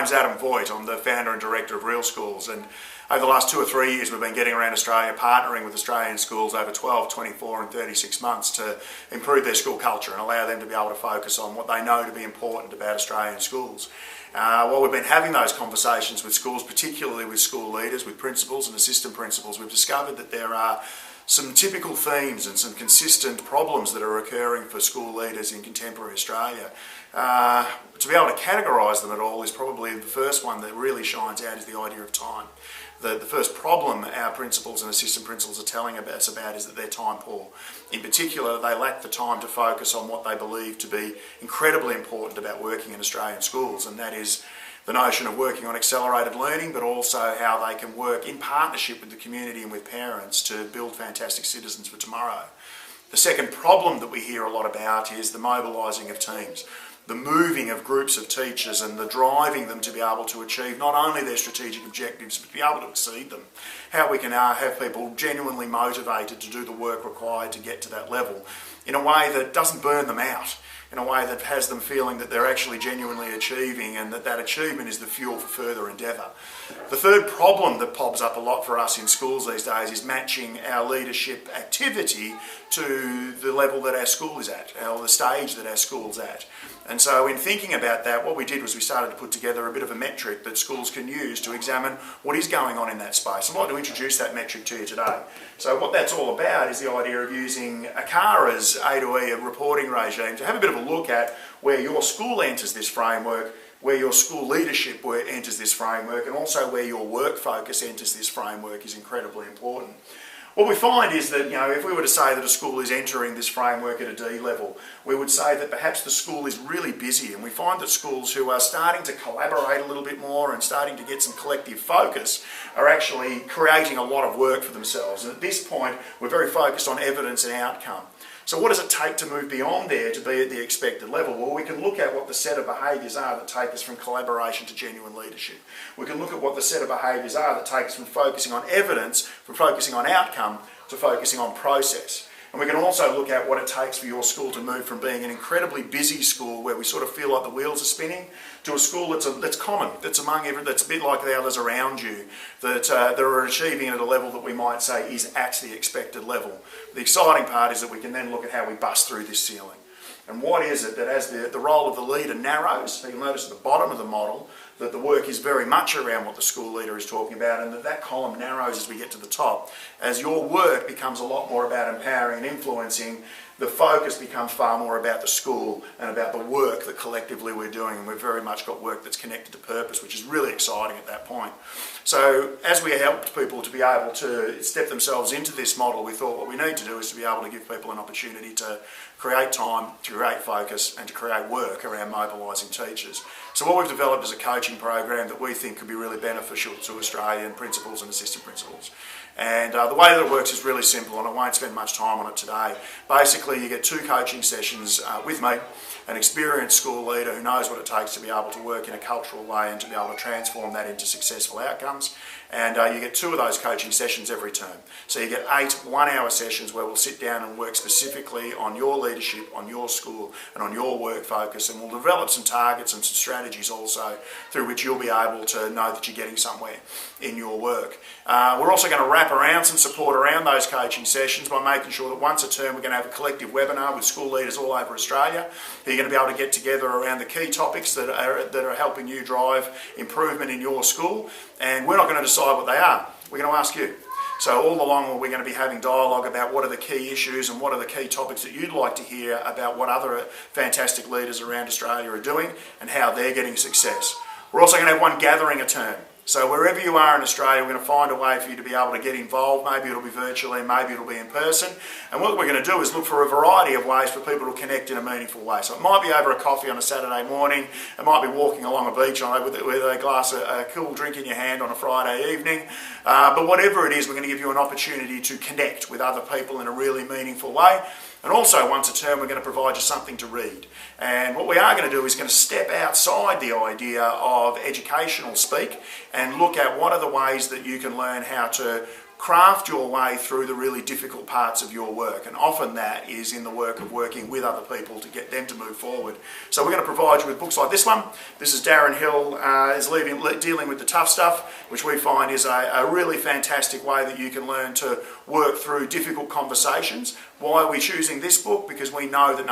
name's Adam Voigt. I'm the founder and director of Real Schools, and over the last 2 or 3 years we've been getting around Australia partnering with Australian schools over 12, 24 and 36 months to improve their school culture and allow them to be able to focus on what they know to be important about Australian schools. While we've been having those conversations with schools, particularly with school leaders, with principals and assistant principals, we've discovered that there are some typical themes and some consistent problems that are occurring for school leaders in contemporary Australia. To be able to categorise them at all is probably the first one that really shines out is the idea of time. The first problem our principals and assistant principals are telling us about is that they're time poor. In particular, they lack the time to focus on what they believe to be incredibly important about working in Australian schools, and that is the notion of working on accelerated learning, but also how they can work in partnership with the community and with parents to build fantastic citizens for tomorrow. The second problem that we hear a lot about is the mobilising of teams, the moving of groups of teachers and the driving them to be able to achieve not only their strategic objectives, but to be able to exceed them. How we can have people genuinely motivated to do the work required to get to that level in a way that doesn't burn them out, in a way that has them feeling that they're actually genuinely achieving and that achievement is the fuel for further endeavour. The third problem that pops up a lot for us in schools these days is matching our leadership activity to the level that our school is at, or the stage that our school's at. And so in thinking about that, what we did was we started to put together a bit of a metric that schools can use to examine what is going on in that space. I'd like to introduce that metric to you today. So what that's all about is the idea of using ACARA's A to E, a reporting regime, to have a bit of a look at where your school enters this framework, where your school leadership enters this framework, and also where your work focus enters this framework is incredibly important. What we find is that, if we were to say that a school is entering this framework at a D level, we would say that perhaps the school is really busy, and we find that schools who are starting to collaborate a little bit more and starting to get some collective focus are actually creating a lot of work for themselves. And at this point, we're very focused on evidence and outcome. So what does it take to move beyond there to be at the expected level? Well, we can look at what the set of behaviours are that take us from collaboration to genuine leadership. We can look at what the set of behaviours are that take us from focusing on evidence, from focusing on outcome, to focusing on process. And we can also look at what it takes for your school to move from being an incredibly busy school where we sort of feel like the wheels are spinning to a school that's common, that's a bit like the others around you, that are achieving at a level that we might say is at the expected level. The exciting part is that we can then look at how we bust through this ceiling. And what is it that as the role of the leader narrows, so you'll notice at the bottom of the model that the work is very much around what the school leader is talking about, and that column narrows as we get to the top. As your work becomes a lot more about empowering and influencing, the focus becomes far more about the school and about the work that collectively we're doing, and we've very much got work that's connected to purpose, which is really exciting at that point. So as we helped people to be able to step themselves into this model, we thought what we need to do is to be able to give people an opportunity to create time, to create focus, and to create work around mobilising teachers. So what we've developed is a coaching program that we think could be really beneficial to Australian principals and assistant principals. And the way that it works is really simple, and I won't spend much time on it today. Basically, you get 2 coaching sessions with me, an experienced school leader who knows what it takes to be able to work in a cultural way and to be able to transform that into successful outcomes. And you get 2 of those coaching sessions every term. So you get 8 one-hour sessions where we'll sit down and work specifically on your leadership, on your school, and on your work focus, and we'll develop some targets and some strategies also through which you'll be able to know that you're getting somewhere in your work. We're also going to wrap around some support around those coaching sessions by making sure that once a term we're going to have a collective webinar with school leaders all over Australia. You're going to be able to get together around the key topics that are helping you drive improvement in your school, and we're not going to decide what they are. We're going to ask you. So all along we're going to be having dialogue about what are the key issues and what are the key topics that you'd like to hear about what other fantastic leaders around Australia are doing and how they're getting success. We're also going to have one gathering a term. So wherever you are in Australia, we're going to find a way for you to be able to get involved. Maybe it'll be virtually, maybe it'll be in person. And what we're going to do is look for a variety of ways for people to connect in a meaningful way. So it might be over a coffee on a Saturday morning. It might be walking along a beach with a glass of a cool drink in your hand on a Friday evening. But whatever it is, we're going to give you an opportunity to connect with other people in a really meaningful way. And also, once a term, we're going to provide you something to read. And what we are going to do is going to step outside the idea of educational speak and look at what are the ways that you can learn how to craft your way through the really difficult parts of your work, and often that is in the work of working with other people to get them to move forward. So we're going to provide you with books like this one. This is Darren Hill is dealing with the tough stuff, which we find is a really fantastic way that you can learn to work through difficult conversations. Why are we choosing this book? Because we know that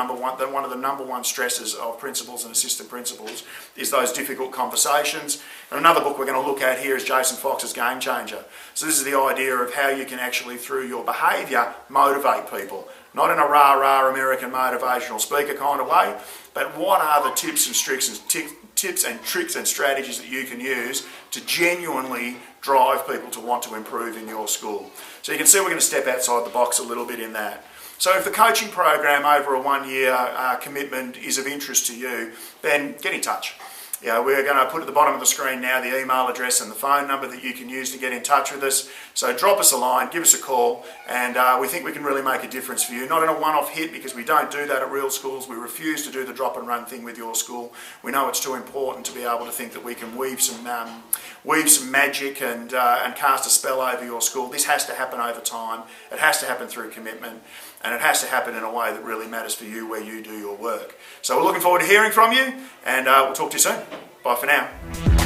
one of the number one stresses of principals and assistant principals is those difficult conversations. And another book we're going to look at here is Jason Fox's Game Changer. So this is the idea of how you can actually, through your behaviour, motivate people. Not in a rah-rah American motivational speaker kind of way, but what are the tips and tricks and strategies that you can use to genuinely drive people to want to improve in your school. So you can see we're going to step outside the box a little bit in that. So if the coaching program over a 1-year commitment is of interest to you, then get in touch. We're going to put at the bottom of the screen now the email address and the phone number that you can use to get in touch with us. So drop us a line, give us a call, and we think we can really make a difference for you. Not in a one-off hit, because we don't do that at real schools. We refuse to do the drop and run thing with your school. We know it's too important to be able to think that we can weave some magic and cast a spell over your school. This has to happen over time. It has to happen through commitment, and it has to happen in a way that really matters for you where you do your work. So we're looking forward to hearing from you, and we'll talk to you soon. Bye for now.